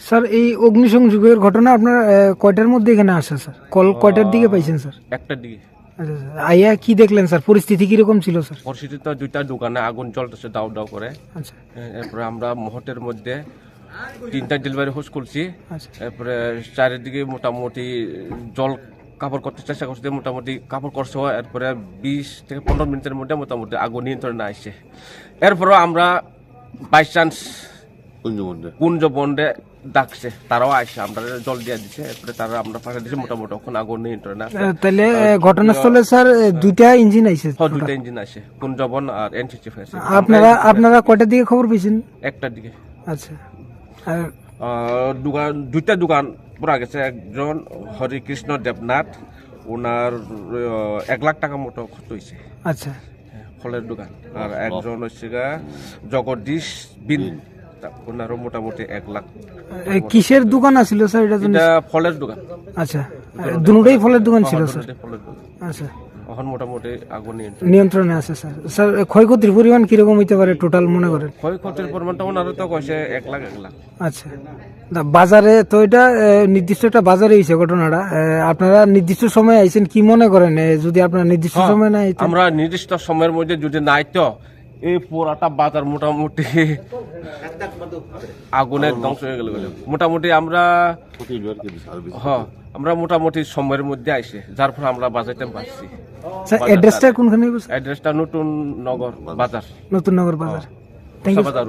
Sir এই অগ্নিসংযোগের ঘটনা আপনার কয়টার মধ্যে এখানে আসে স্যার? কল কয়টার দিকে পাইছেন স্যার? একটার দিকে। আচ্ছা স্যার, আইয়া কি দেখলেন স্যার? পরিস্থিতি কিরকম ছিল স্যার? পরিস্থিতি তো দুইটা দোকানে আগুন জ্বলতেছে দাউ দাউ করে। আচ্ছা এরপরে আমরা মুহূর্তের মধ্যে 3টা ডেলিভারি হোস করছি। আচ্ছা এরপরে চারিদিকে মোটামুটি জল কাপড় করতে চেষ্টা করছে, মোটামুটি কাপড় করছে। এরপরে 20 থেকে 15 মিনিটের মধ্যে মোটামুটি আগুন নিয়ন্ত্রণে আসছে। এরপরে আমরা বাই চান্স কুঞ্জ বন্ডে ডাকছে, তারাও আসছে, আমরা জল দিয়ে দিচ্ছে। এরপরে তারা আমরা পাঠিয়ে দিচ্ছে, মোটামুটি এখন আগুন নিয়ন্ত্রণে আছে। তাহলে ঘটনাস্থলে স্যার দুইটা ইঞ্জিন আইছে? দুইটা ইঞ্জিন আসে, কুঞ্জবন আর এনসিসি। আপনারা কয়টার দিকে খবর পেয়েছেন? একটার দিকে। আচ্ছা দুইটা দোকান পুরা গেছে। একজন হরিকৃষ্ণ দেবনাথ, ওনার 1 লাখ টাকা মতো ক্ষতি হয়েছে। আচ্ছা ফলের দোকান। আর একজন হচ্ছে জগদীশ বিন, ওনারও মোটামুটি 1 লাখ। কিসের দোকান আছিল স্যার? এটা ফলের দোকান। আচ্ছা, দুটোই ফলের দোকান ছিল স্যার? ফলের দোকান। আচ্ছা, এখন মোটামুটি আগুন নিয়ন্ত্রণে আছে স্যার। স্যার ক্ষয়ক্ষতির পরিমাণ কিরকম হইতে পারে টোটাল মনে করেন? ক্ষয়ক্ষতির পরিমাণটা ওনারও তো কইছে 1 লাখ। আচ্ছা, বাজারে তো এটা নির্দিষ্ট একটা বাজারে হয়েছে ঘটনাটা। আপনারা নির্দিষ্ট সময় আইছেন, কি মনে করেন যদি আপনারা নির্দিষ্ট সময় না আইতেন? আমরা নির্দিষ্ট সময়ের মধ্যে যদি না আইতো এই পুরাটা বাজার মোটামুটি আগুনে ধ্বংস হয়ে গেল। মোটামুটি আমরা মোটামুটি সময়ের মধ্যে আইসে, যার ফলে আমরা বাজাইতে পারছি। অ্যাড্রেসটা কোনখানে? অ্যাড্রেসটা নতুন নগর বাজার। নতুন নগর বাজার। বাজার।